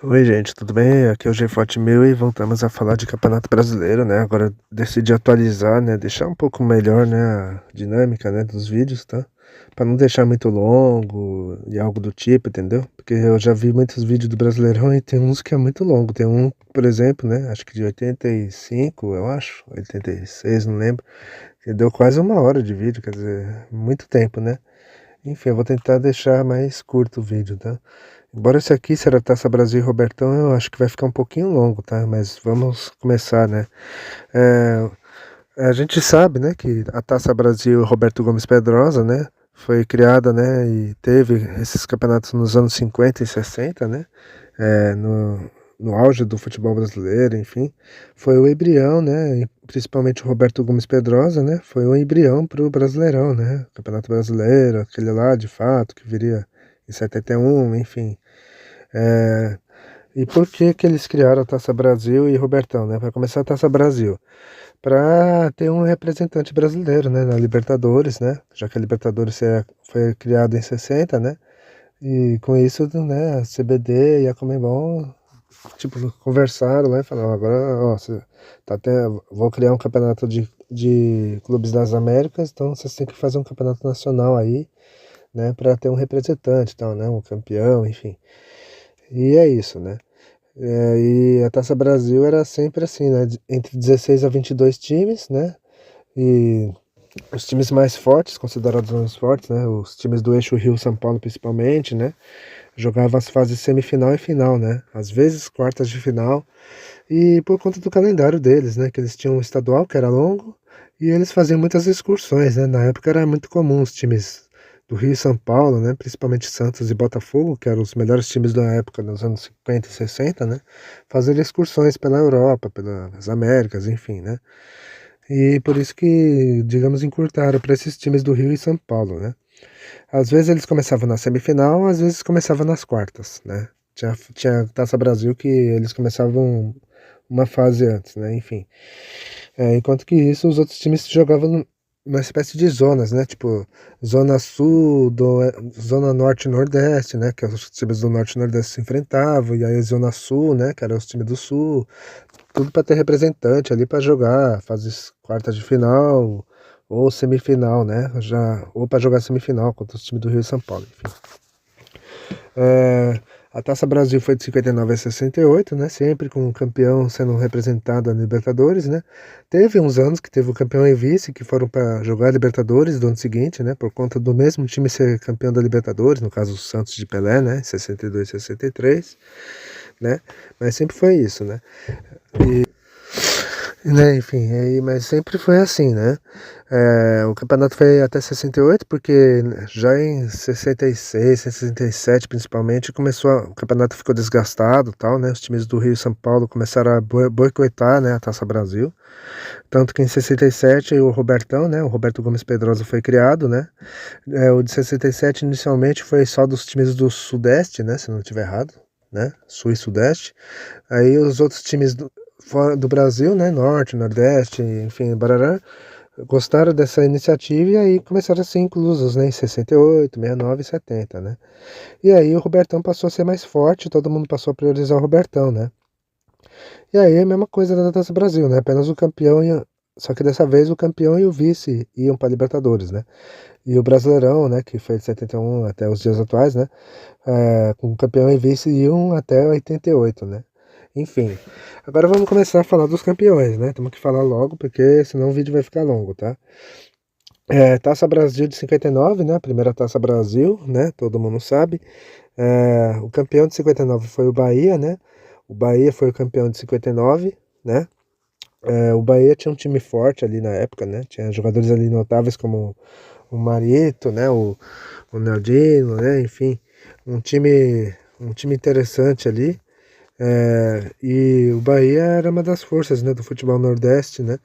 Oi, gente, tudo bem? Aqui é o GFOT Mil e voltamos a falar de Campeonato Brasileiro, né? Agora decidi atualizar, né? Deixar um pouco melhor, né? A dinâmica, né? Dos vídeos, tá? Pra não deixar muito longo e algo do tipo, entendeu? Porque eu já vi muitos vídeos do Brasileirão e tem uns que é muito longo. Tem um, por exemplo, né? Acho que de 85, eu acho, 86, não lembro. Que deu quase uma hora de vídeo, quer dizer, muito tempo, né? Enfim, eu vou tentar deixar mais curto o vídeo, tá? Embora esse aqui, será Taça Brasil e Robertão, eu acho que vai ficar um pouquinho longo, tá? Mas vamos começar, né? É, a gente sabe, né, que a Taça Brasil Roberto Gomes Pedrosa, né, foi criada, né, e teve esses campeonatos nos anos 50 e 60, né, no auge do futebol brasileiro, enfim, foi o embrião, né, e principalmente o Roberto Gomes Pedrosa, né, foi o embrião para o Brasileirão, né, Campeonato Brasileiro, aquele lá, de fato, que viria em 71, enfim. É, e por que que eles criaram a Taça Brasil e Robertão, né? Para começar a Taça Brasil, para ter um representante brasileiro, né, na Libertadores, né? Já que a Libertadores foi criada em 60, né? E com isso, né, a CBD e a Conmebol, tipo, conversaram, né? Falaram, agora, ó, vou criar um campeonato de clubes das Américas, então vocês têm que fazer um campeonato nacional aí, né, para ter um representante, tal, né, um campeão, enfim. E é isso, né? E a Taça Brasil era sempre assim, né? Entre 16 a 22 times, né? E os times mais fortes, considerados mais fortes, né? Os times do eixo Rio-São Paulo, principalmente, né? Jogavam as fases semifinal e final, né? Às vezes quartas de final. E por conta do calendário deles, né? Que eles tinham um estadual que era longo e eles faziam muitas excursões, né? Na época era muito comum os times do Rio e São Paulo, né? Principalmente Santos e Botafogo, que eram os melhores times da época, nos anos 50 e 60, né? Fazer excursões pela Europa, pelas Américas, enfim, né? E por isso que, digamos, encurtaram para esses times do Rio e São Paulo, né? Às vezes eles começavam na semifinal, às vezes começavam nas quartas, né? Tinha Taça Brasil que eles começavam uma fase antes, né? Enfim. Enquanto que isso, os outros times jogavam numa espécie de zonas, né? Tipo, Zona Sul, Zona Norte e Nordeste, né? Que os times do Norte e Nordeste se enfrentavam, e aí Zona Sul, né? Que eram os times do Sul. Tudo para ter representante ali para jogar, fazer quartas de final ou semifinal, né? Ou para jogar semifinal contra os times do Rio e São Paulo, enfim. É, a Taça Brasil foi de 59 a 68, né? Sempre com o campeão sendo representado na Libertadores, né? Teve uns anos que teve o campeão e vice que foram para jogar a Libertadores do ano seguinte, né? Por conta do mesmo time ser campeão da Libertadores, no caso o Santos de Pelé, né? 62 e 63, né? Mas sempre foi isso, né? Né, enfim, mas sempre foi assim, né? O campeonato foi até 68, porque já em 66, 67 principalmente, o campeonato ficou desgastado, tal, né? Os times do Rio e São Paulo começaram a boicotar, né, a Taça Brasil. Tanto que em 67 o Robertão, né, o Roberto Gomes Pedrosa foi criado, né? O de 67 inicialmente foi só dos times do Sudeste, né, se não estiver errado, né? Sul e Sudeste. Aí os outros times fora do Brasil, né, Norte, Nordeste, enfim, barará, gostaram dessa iniciativa e aí começaram a ser inclusos, né, em 68, 69 e 70, né. E aí o Robertão passou a ser mais forte, todo mundo passou a priorizar o Robertão, né. E aí a mesma coisa da Taça Brasil, né, apenas o campeão ia, só que dessa vez o campeão e o vice iam para Libertadores, né. E o Brasileirão, né, que foi de 71 até os dias atuais, né, com o campeão e vice iam até 88, né. Enfim, agora vamos começar a falar dos campeões, né? Temos que falar logo, porque senão o vídeo vai ficar longo, tá? Taça Brasil de 59, né? A primeira Taça Brasil, né? Todo mundo sabe. O campeão de 59 foi o Bahia, né? O Bahia foi o campeão de 59, né? O Bahia tinha um time forte ali na época, né? Tinha jogadores ali notáveis como o Marito, né? O Naldinho, né? Enfim, um time interessante ali. E o Bahia era uma das forças, né, do futebol nordeste, né?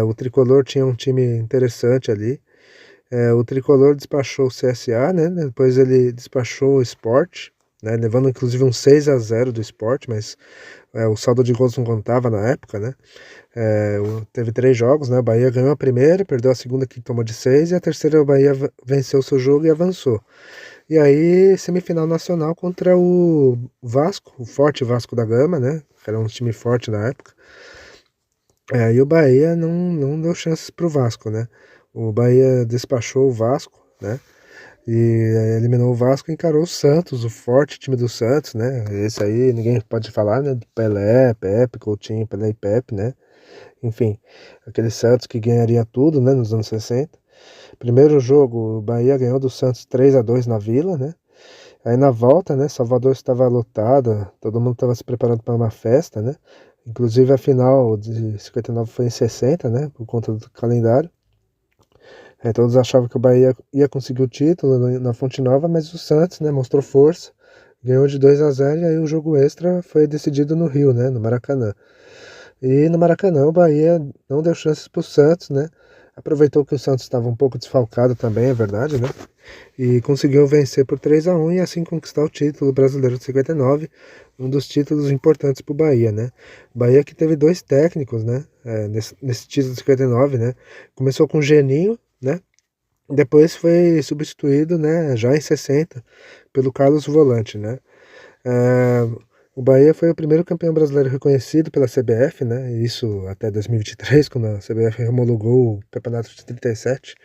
O Tricolor tinha um time interessante ali. O Tricolor despachou o CSA, né? Depois ele despachou o Sport, né? Levando inclusive um 6-0 do Sport, mas o saldo de gols não contava na época, né? Teve 3 jogos, né? O Bahia ganhou a primeira, perdeu a segunda que tomou de 6 e a terceira o Bahia venceu o seu jogo e avançou. E aí, semifinal nacional contra o Vasco, o forte Vasco da Gama, né? Que era um time forte na época. E o Bahia não deu chances pro Vasco, né? O Bahia despachou o Vasco, né? E eliminou o Vasco e encarou o Santos, o forte time do Santos, né? Esse aí ninguém pode falar, né? Pelé, Pepe, Coutinho, Pelé e Pepe, né? Enfim, aquele Santos que ganharia tudo, né? Nos anos 60. Primeiro jogo, o Bahia ganhou do Santos 3-2 na Vila, né? Aí na volta, né? Salvador estava lotada, todo mundo estava se preparando para uma festa, né? Inclusive a final de 59 foi em 60, né? Por conta do calendário. Todos achavam que o Bahia ia conseguir o título na Fonte Nova, mas o Santos, né, mostrou força, ganhou de 2-0 e aí o jogo extra foi decidido no Rio, né, no Maracanã. E no Maracanã o Bahia não deu chances para o Santos, né? Aproveitou que o Santos estava um pouco desfalcado também, é verdade, né? E conseguiu vencer por 3-1 e assim conquistar o título brasileiro de 59, um dos títulos importantes para o Bahia, né? Bahia que teve dois técnicos, né? Nesse título de 59, né? Começou com o Geninho, né? Depois foi substituído, né, já em 60, pelo Carlos Volante, né? É, o Bahia foi o primeiro campeão brasileiro reconhecido pela CBF, né? Isso até 2023, quando a CBF homologou o campeonato de 37,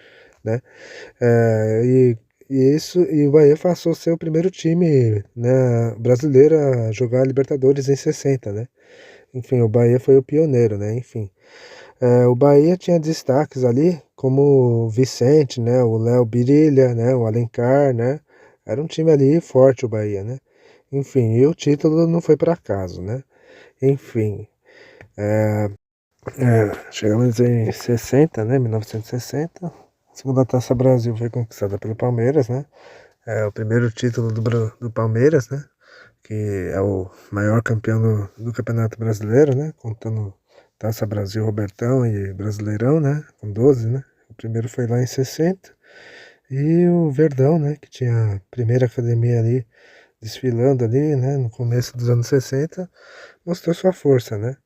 né? E o Bahia passou a ser o primeiro time, né, brasileiro a jogar a Libertadores em 60, né? Enfim, o Bahia foi o pioneiro, né? Enfim. O Bahia tinha destaques ali, como o Vicente, né, o Léo Birilha, né, o Alencar, né, era um time ali forte o Bahia, né, enfim, e o título não foi por acaso, né, enfim, chegamos em 60, né, 1960, a segunda Taça Brasil foi conquistada pelo Palmeiras, né, o primeiro título do Palmeiras, né, que é o maior campeão do Campeonato Brasileiro, né, contando Taça Brasil, Robertão e Brasileirão, né, com 12, né. O primeiro foi lá em 60. E o Verdão, né, que tinha a primeira academia ali desfilando ali, né, no começo dos anos 60, mostrou sua força, né.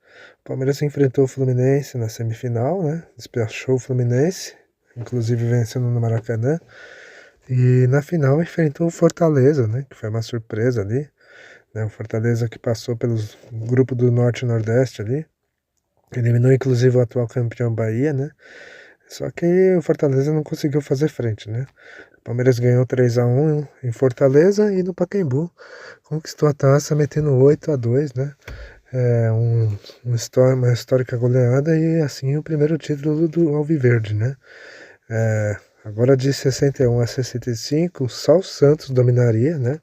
O Palmeiras enfrentou o Fluminense na semifinal, né, despachou o Fluminense, inclusive vencendo no Maracanã. E na final enfrentou o Fortaleza, né, que foi uma surpresa ali, né, o Fortaleza que passou pelos grupo do Norte e Nordeste ali, eliminou inclusive o atual campeão Bahia, né, só que o Fortaleza não conseguiu fazer frente, né. O Palmeiras ganhou 3-1 em Fortaleza e no Pacaembu conquistou a taça metendo 8-2, né? Uma histórica goleada e assim o primeiro título do Alviverde, né? Agora de 61 a 65, só o Santos dominaria, né?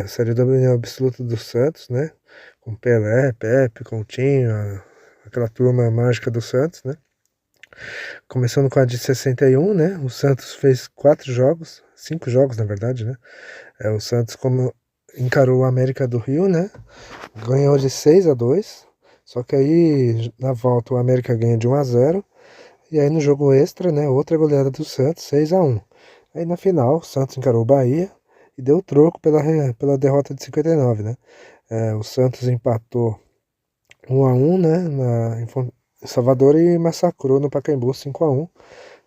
Seria o domínio absoluto do Santos, né? Com Pelé, Pepe, Coutinho, aquela turma mágica do Santos, né? Começando com a de 61, né? O Santos fez 5 jogos na verdade, né? O Santos encarou o América do Rio, né? Ganhou de 6-2. Só que aí na volta o América ganha de 1-0. E aí no jogo extra, né? Outra goleada do Santos, 6-1. Aí na final, o Santos encarou o Bahia e deu troco pela derrota de 59, né? O Santos empatou 1-1, né? Em Salvador e massacrou no Pacaembu 5-1.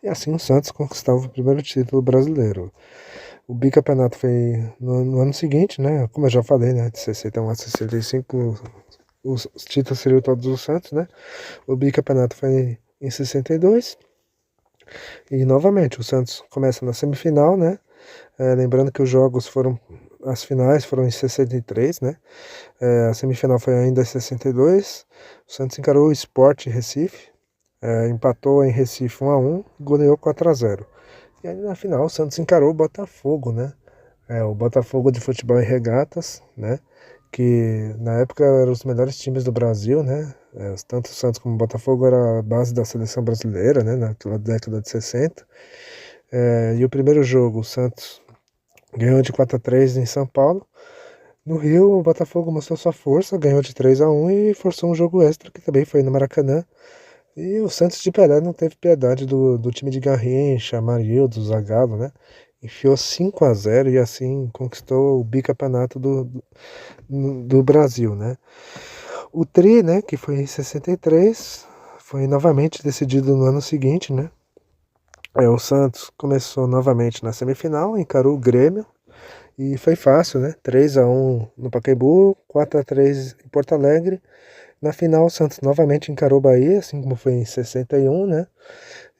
E assim o Santos conquistava o primeiro título brasileiro. O bicampeonato foi no ano seguinte, né? Como eu já falei, né? De 61 a 65, os títulos seriam todos do Santos, né? O bicampeonato foi em 62. E novamente, o Santos começa na semifinal, né? Lembrando que as finais foram em 63, né? A semifinal foi ainda em 62. O Santos encarou o Sport Recife, empatou em Recife 1-1 e goleou 4-0. E aí na final o Santos encarou o Botafogo, né? O Botafogo de Futebol e Regatas, né? Que na época eram os melhores times do Brasil, né? Tanto o Santos como o Botafogo era a base da seleção brasileira, né? Naquela década de 60. E o primeiro jogo, o Santos ganhou de 4-3 em São Paulo. No Rio, o Botafogo mostrou sua força, ganhou de 3-1 e forçou um jogo extra, que também foi no Maracanã. E o Santos de Pelé não teve piedade do time de Garrincha, Amarildo, Zagallo, né? Enfiou 5-0 e assim conquistou o bicampeonato do Brasil, né? O Tri, né, que foi em 63, foi novamente decidido no ano seguinte, né? O Santos começou novamente na semifinal, encarou o Grêmio, E foi fácil, né? 3-1 no Pacaembu, 4-3 em Porto Alegre. Na final, o Santos novamente encarou o Bahia, assim como foi em 61, né?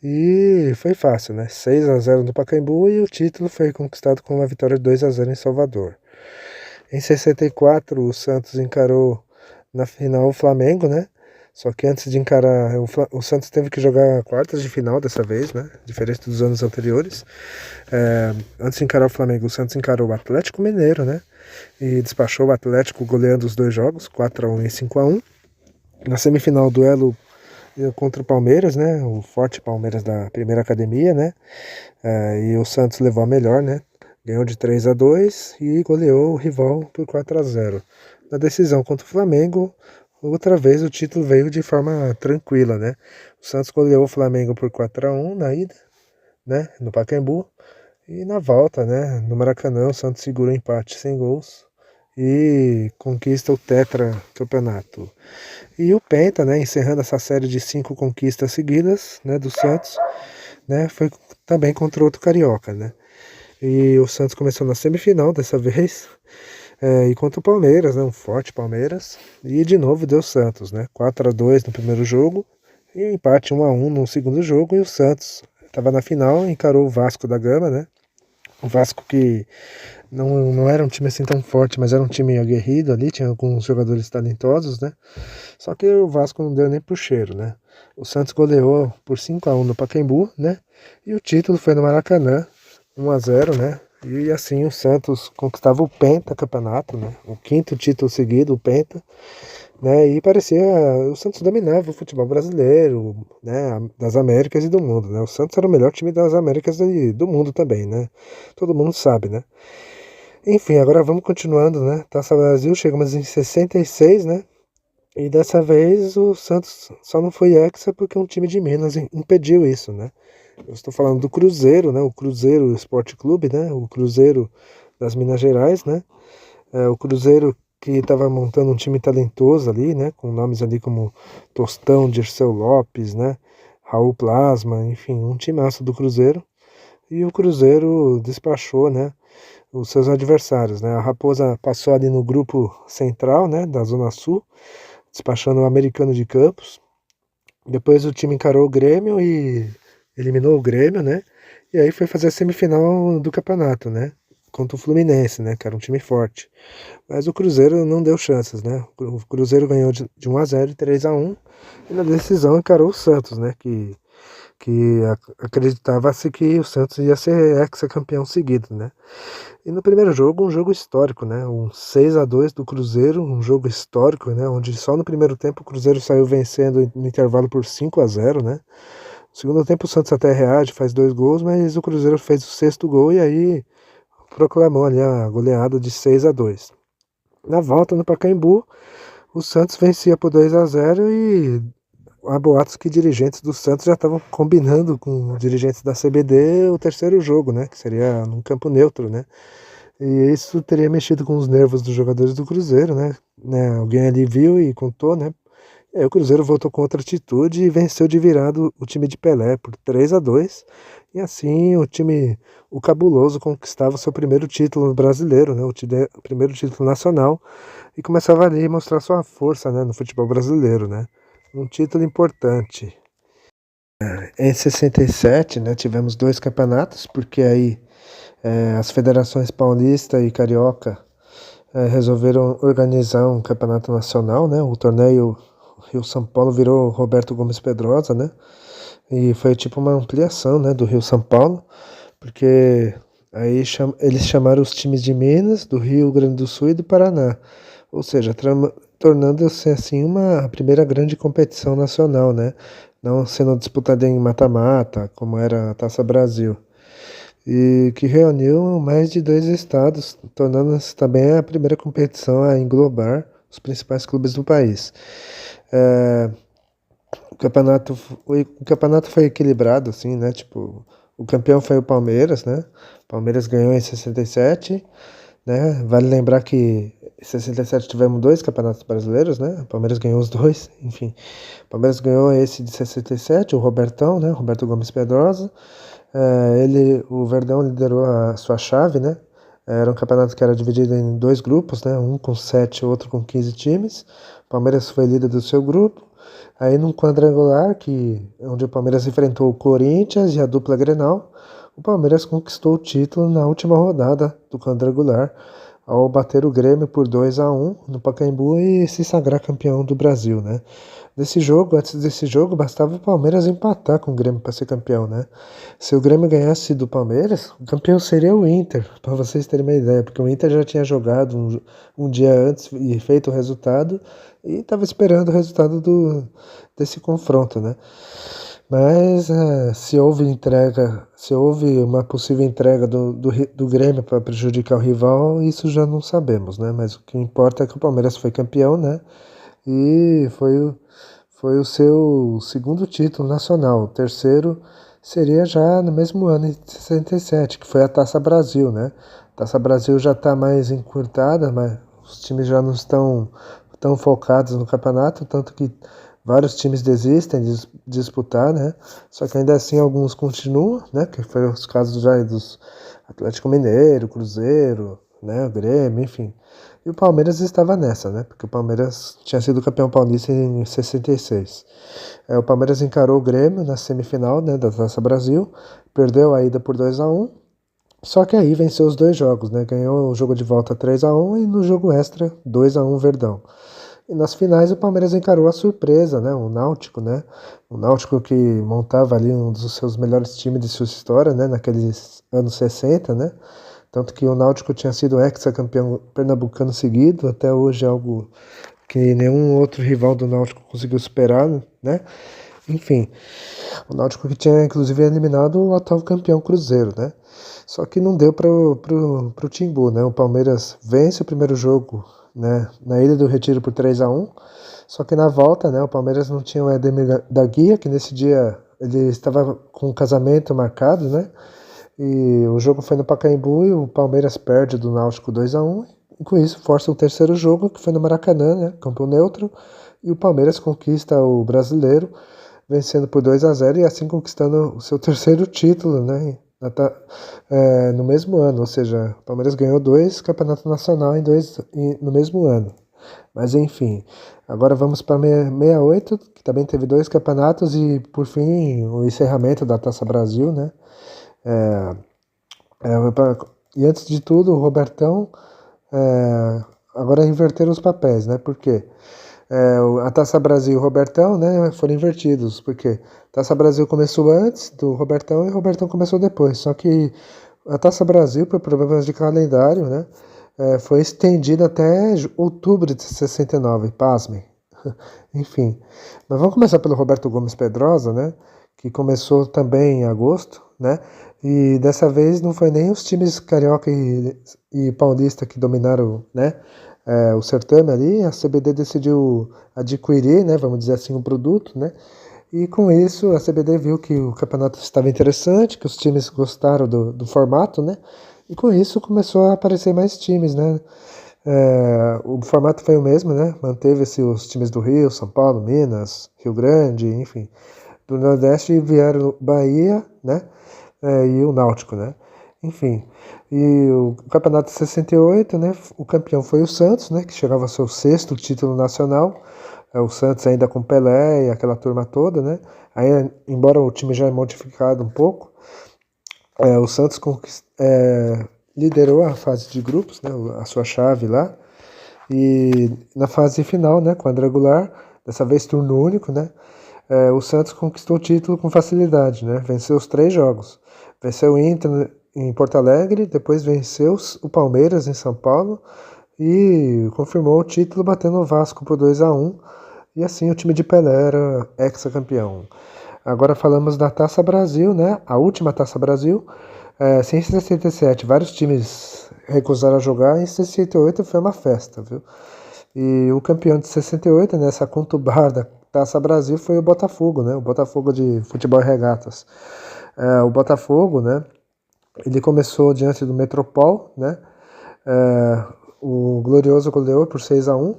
E foi fácil, né? 6-0 no Pacaembu e o título foi conquistado com uma vitória de 2-0 em Salvador. Em 64, o Santos encarou na final o Flamengo, né? Só que antes de encarar, o Santos teve que jogar quartas de final dessa vez, né? Diferente dos anos anteriores. Antes de encarar o Flamengo, o Santos encarou o Atlético Mineiro, né? E despachou o Atlético goleando os dois jogos, 4-1 e 5-1. Na semifinal, o duelo contra o Palmeiras, né? O forte Palmeiras da primeira academia, né? E o Santos levou a melhor, né? Ganhou de 3-2 e goleou o rival por 4-0. Na decisão contra o Flamengo, outra vez o título veio de forma tranquila, né? O Santos goleou o Flamengo por 4-1 na ida, né? No Pacaembu. E na volta, né? No Maracanã, o Santos segura o empate sem gols e conquista o tetracampeonato. E o Penta, né, encerrando essa série de 5 conquistas seguidas, né, do Santos, né, foi também contra outro carioca, né. E o Santos começou na semifinal dessa vez, e contra o Palmeiras, né, um forte Palmeiras, e de novo deu Santos, né, 4-2 no primeiro jogo, e um empate 1-1 no segundo jogo, e o Santos estava na final, encarou o Vasco da Gama, né, o Vasco que não era um time assim tão forte, mas era um time aguerrido ali, tinha alguns jogadores talentosos, né? Só que o Vasco não deu nem pro cheiro, né? O Santos goleou por 5-1 no Pacaembu, né? E o título foi no Maracanã, 1-0, né? E assim o Santos conquistava o pentacampeonato, né? O quinto título seguido, o penta, né? E parecia o Santos dominava o futebol brasileiro, né? Das Américas e do mundo, né? O Santos era o melhor time das Américas e do mundo também, né? Todo mundo sabe, né? Enfim, agora vamos continuando, né? Taça Brasil, chegamos em 66, né? E dessa vez o Santos só não foi hexa porque um time de Minas impediu isso, né? Eu estou falando do Cruzeiro, né? O Cruzeiro Esporte Clube, né? O Cruzeiro das Minas Gerais, né? O Cruzeiro que estava montando um time talentoso ali, né? Com nomes ali como Tostão, Dirceu Lopes, né? Raul Plasma, enfim, um timaço do Cruzeiro. E o Cruzeiro despachou, né? Os seus adversários, né? A Raposa passou ali no grupo central, né? Da Zona Sul, despachando o Americano de Campos. Depois o time encarou o Grêmio e eliminou o Grêmio, né? E aí foi fazer a semifinal do campeonato, né? Contra o Fluminense, né? Que era um time forte. Mas o Cruzeiro não deu chances, né? O Cruzeiro ganhou de 1-0 e 3-1. E na decisão encarou o Santos, né? Que acreditava-se que o Santos ia ser ex-campeão seguido, né? E no primeiro jogo, um jogo histórico, né? Um 6-2 do Cruzeiro, um jogo histórico, né? Onde só no primeiro tempo o Cruzeiro saiu vencendo no intervalo por 5-0, né? No segundo tempo o Santos até reage, faz 2 gols, mas o Cruzeiro fez o sexto gol e aí proclamou ali a goleada de 6-2. Na volta no Pacaembu, o Santos vencia por 2-0 e há boatos que dirigentes do Santos já estavam combinando com dirigentes da CBD o terceiro jogo, né? Que seria num campo neutro, né? E isso teria mexido com os nervos dos jogadores do Cruzeiro, né? Alguém ali viu e contou, né? E aí o Cruzeiro voltou com outra atitude e venceu de virado o time de Pelé por 3-2. E assim o Cabuloso conquistava o seu primeiro título brasileiro, né? O primeiro título nacional e começava ali a mostrar sua força, né? No futebol brasileiro, né? Um título importante. Em 67, né? Tivemos 2 campeonatos, porque aí as federações paulista e carioca resolveram organizar um campeonato nacional, né? O torneio Rio-São Paulo virou Roberto Gomes Pedrosa, né? E foi tipo uma ampliação, né, do Rio-São Paulo, porque aí eles chamaram os times de Minas, do Rio Grande do Sul e do Paraná, ou seja, tornando-se assim uma primeira grande competição nacional, né? Não sendo disputada em mata-mata, como era a Taça Brasil e que reuniu mais de 2 estados, tornando-se também a primeira competição a englobar os principais clubes do país. É, o campeonato foi equilibrado, assim, né? Tipo, o campeão foi o Palmeiras, né? O Palmeiras ganhou em 67, né? Vale lembrar que em 67 tivemos 2 campeonatos brasileiros, né? O Palmeiras ganhou os dois, enfim. O Palmeiras ganhou esse de 67, o Robertão, né? Roberto Gomes Pedrosa. O Verdão liderou a sua chave, né? Era um campeonato que era dividido em dois grupos, né? Um com 7, outro com 15 times. O Palmeiras foi líder do seu grupo. Aí num quadrangular, onde o Palmeiras enfrentou o Corinthians e a dupla Grenal, o Palmeiras conquistou o título na última rodada do quadrangular, ao bater o Grêmio por 2-1 no Pacaembu e se sagrar campeão do Brasil, né? Antes desse jogo, bastava o Palmeiras empatar com o Grêmio para ser campeão, né? Se o Grêmio ganhasse do Palmeiras, o campeão seria o Inter, para vocês terem uma ideia, porque o Inter já tinha jogado um dia antes e feito o resultado e estava esperando o resultado desse confronto, né? Mas se houve uma possível entrega do Grêmio para prejudicar o rival, isso já não sabemos, né? Mas o que importa é que o Palmeiras foi campeão, né? E foi o seu segundo título nacional. O terceiro seria já no mesmo ano, em 67, que foi a Taça Brasil, né? A Taça Brasil já está mais encurtada, mas os times já não estão tão focados no campeonato, tanto que vários times desistem de disputar, né? Só que ainda assim alguns continuam, né? Que foi os casos já dos Atlético Mineiro, Cruzeiro, né? O Grêmio, enfim. E o Palmeiras estava nessa, né? Porque o Palmeiras tinha sido campeão paulista em 66. O Palmeiras encarou o Grêmio na semifinal, né, da Taça Brasil, perdeu a ida por 2-1, só que aí venceu os dois jogos, né? Ganhou o jogo de volta 3-1 e no jogo extra 2-1 Verdão. E nas finais o Palmeiras encarou a surpresa, né? O Náutico, né? O Náutico que montava ali um dos seus melhores times de sua história, né? Naqueles anos 60, né? Tanto que o Náutico tinha sido ex-campeão pernambucano seguido, até hoje é algo que nenhum outro rival do Náutico conseguiu superar, né? Enfim, o Náutico que tinha inclusive eliminado o atual campeão Cruzeiro, né? Só que não deu pro Timbu, né? O Palmeiras vence o primeiro jogo, né, na Ilha do Retiro por 3-1, só que na volta, né, o Palmeiras não tinha o Ademir da Guia, que nesse dia ele estava com um casamento marcado, né? E o jogo foi no Pacaembu e o Palmeiras perde do Náutico 2-1. E com isso força o terceiro jogo, que foi no Maracanã, né? Campo neutro. E o Palmeiras conquista o brasileiro, vencendo por 2-0 e assim conquistando o seu terceiro título, né? No mesmo ano. Ou seja, o Palmeiras ganhou 2 campeonatos nacionais no mesmo ano. Mas enfim, agora vamos para 68, que também teve 2 campeonatos e por fim o encerramento da Taça Brasil, né? É, e antes de tudo, o Robertão, agora inverteram os papéis, né? Por quê? A Taça Brasil e o Robertão, né, foram invertidos, porque a Taça Brasil começou antes do Robertão e o Robertão começou depois. Só que a Taça Brasil, por problemas de calendário, né, foi estendida até outubro de 69, pasmem. Enfim, mas vamos começar pelo Roberto Gomes Pedrosa, né, que começou também em agosto, né, e dessa vez não foi nem os times carioca e paulista que dominaram, né, o certame ali. A CBD decidiu adquirir, né, vamos dizer assim, o produto, né, e com isso a CBD viu que o campeonato estava interessante, que os times gostaram do formato, né, e com isso começou a aparecer mais times, né. O formato foi o mesmo, né, manteve-se os times do Rio, São Paulo, Minas, Rio Grande, enfim. Do Nordeste vieram Bahia, né, e o Náutico, né. Enfim, e o campeonato de 68, né, o campeão foi o Santos, né, que chegava ao seu sexto título nacional. O Santos ainda com Pelé e aquela turma toda, né. Aí, embora o time já é modificado um pouco, o Santos liderou a fase de grupos, né, a sua chave lá. E na fase final, né, quadrangular, dessa vez turno único, né, o Santos conquistou o título com facilidade, né, venceu os 3 jogos. Venceu o Inter em Porto Alegre, depois venceu o Palmeiras em São Paulo e confirmou o título batendo o Vasco por 2-1. E assim o time de Pelé era ex-campeão. Agora falamos da Taça Brasil, né? A última Taça Brasil. Em 67, vários times recusaram a jogar. Em 68 foi uma festa, viu? E o campeão de 68, nessa conturbada Taça Brasil, foi o Botafogo, né? O Botafogo de futebol e regatas. O Botafogo, né? Ele começou diante do Metropol, né? O Glorioso goleou por 6-1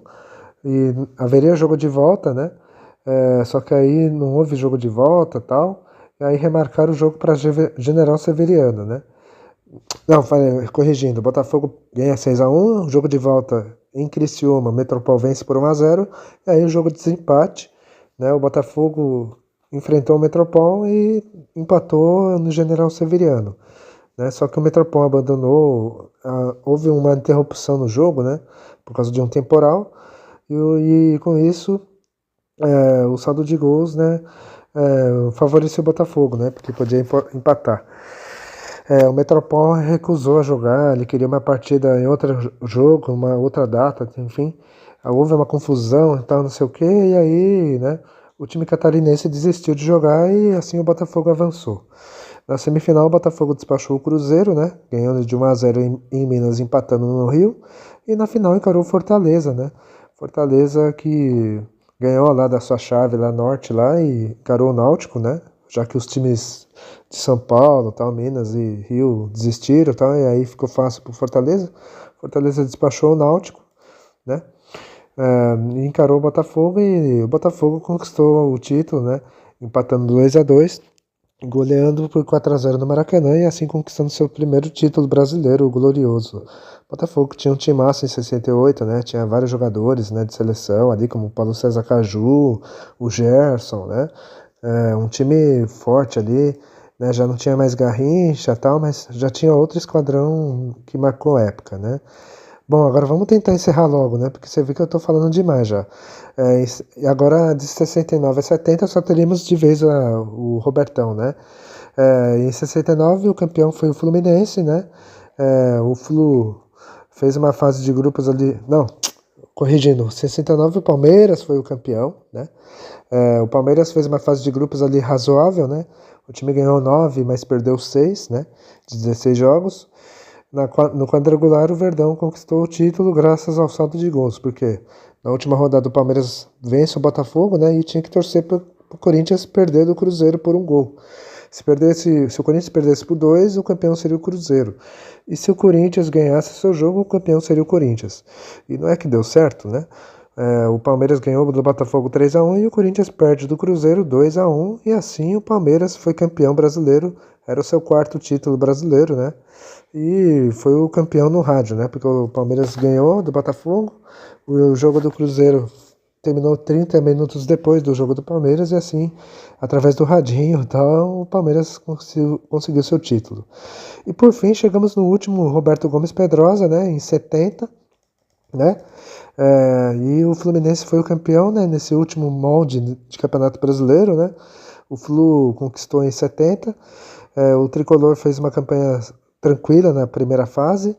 e haveria jogo de volta, né? Só que aí não houve jogo de volta, tal. E aí remarcaram o jogo para General Severiano, né? Não, falei, corrigindo, o Botafogo ganha 6-1, jogo de volta em Criciúma, o Metropol vence por 1-0, e aí o jogo de desempate, né, o Botafogo enfrentou o Metropol e empatou no General Severiano, né, só que o Metropol abandonou, houve uma interrupção no jogo, né, por causa de um temporal, e com isso o saldo de gols, né, favoreceu o Botafogo, né, porque podia empatar. O Metropol recusou a jogar, ele queria uma partida em outro jogo, uma outra data, enfim. Houve uma confusão e tal, não sei o que, e aí, né, o time catarinense desistiu de jogar e assim o Botafogo avançou. Na semifinal, o Botafogo despachou o Cruzeiro, né, ganhando de 1-0 em Minas, empatando no Rio, e na final encarou o Fortaleza, né, Fortaleza que ganhou lá da sua chave lá norte lá e encarou o Náutico, né, já que os times de São Paulo, tal, Minas e Rio desistiram, tal, e aí ficou fácil pro Fortaleza. Fortaleza despachou o Náutico, né? E encarou o Botafogo e o Botafogo conquistou o título, né? Empatando 2-2, goleando por 4-0 no Maracanã e assim conquistando seu primeiro título brasileiro, o glorioso. O Botafogo tinha um timaço em 68, né? Tinha vários jogadores, né, de seleção ali, como o Paulo César Caju, o Gerson, né? Um time forte ali, né? Já não tinha mais Garrincha e tal, mas já tinha outro esquadrão que marcou a época, né? Bom, agora vamos tentar encerrar logo, né? Porque você vê que eu tô falando demais já. E agora de 69 a 70 só teríamos de vez o Robertão, né? Em 69 o campeão foi o Fluminense, né? O Flu fez uma fase de grupos ali. Não, corrigindo, 69 o Palmeiras foi o campeão, né? O Palmeiras fez uma fase de grupos ali razoável, né? O time ganhou 9, mas perdeu 6, né? De 16 jogos. No quadrangular, o Verdão conquistou o título graças ao saldo de gols, porque na última rodada o Palmeiras vence o Botafogo, né? E tinha que torcer para o Corinthians perder do Cruzeiro por um gol. Se o Corinthians perdesse por 2, o campeão seria o Cruzeiro. E se o Corinthians ganhasse seu jogo, o campeão seria o Corinthians. E não é que deu certo, né? O Palmeiras ganhou do Botafogo 3-1 e o Corinthians perde do Cruzeiro 2-1. E assim o Palmeiras foi campeão brasileiro. Era o seu quarto título brasileiro, né? E foi o campeão no rádio, né? Porque o Palmeiras ganhou do Botafogo. O jogo do Cruzeiro terminou 30 minutos depois do jogo do Palmeiras e assim, através do radinho e tal, o Palmeiras conseguiu seu título. E por fim, chegamos no último Roberto Gomes Pedrosa, né, em 70, né, e o Fluminense foi o campeão, né, nesse último molde de Campeonato Brasileiro, né, o Flu conquistou em 70, o Tricolor fez uma campanha tranquila na primeira fase,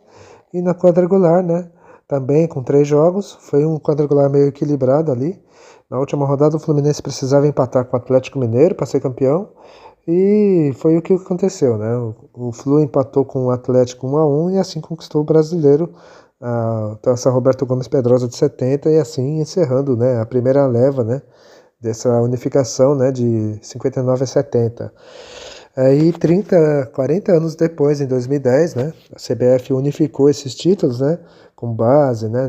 e na quadrangular, né, também com 3 jogos, foi um quadrangular meio equilibrado ali. Na última rodada o Fluminense precisava empatar com o Atlético Mineiro para ser campeão, e foi o que aconteceu, né? O Flu empatou com o Atlético 1-1 e assim conquistou o brasileiro, a Taça Roberto Gomes Pedrosa de 70 e assim encerrando, né, a primeira leva, né, dessa unificação, né, de 59 a 70. Aí 40 anos depois, em 2010, né, a CBF unificou esses títulos, né, com base, né,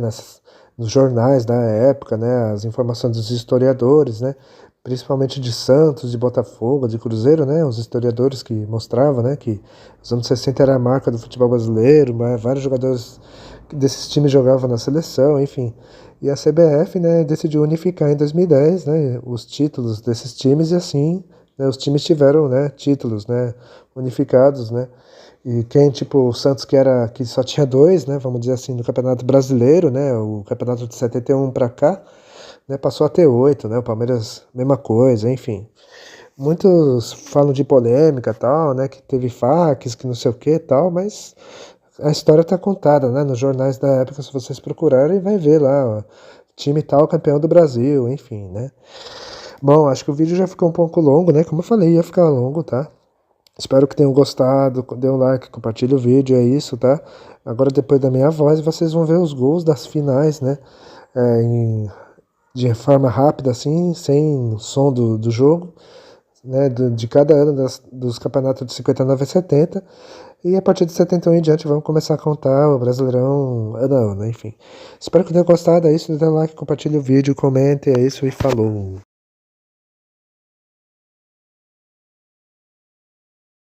nos jornais da época, né, as informações dos historiadores, né, principalmente de Santos, de Botafogo, de Cruzeiro, né, os historiadores que mostravam, né, que os anos 60 era a marca do futebol brasileiro, vários jogadores desses times jogavam na seleção, enfim. E a CBF, né, decidiu unificar em 2010, né, os títulos desses times e assim, né, os times tiveram, né, títulos, né, unificados, né. E quem, tipo, o Santos que só tinha 2, né, vamos dizer assim, no Campeonato Brasileiro, né, o campeonato de 71 para cá, né, passou a ter 8, né, o Palmeiras, mesma coisa, enfim. Muitos falam de polêmica tal, né, que teve faques, que não sei o que tal, mas a história tá contada, né, nos jornais da época, se vocês procurarem, vai ver lá, ó, time tal campeão do Brasil, enfim, né. Bom, acho que o vídeo já ficou um pouco longo, né, como eu falei, ia ficar longo, tá. Espero que tenham gostado, dê um like, compartilhe o vídeo, é isso, tá. Agora depois da minha voz, vocês vão ver os gols das finais, né, de forma rápida, assim, sem som do jogo, né, de cada ano dos campeonatos de 59 a 70, e a partir de 71 em diante vamos começar a contar o Brasileirão ano a ano, enfim. Espero que tenham gostado, é isso, dê like, compartilhe o vídeo, comente, é isso e falou!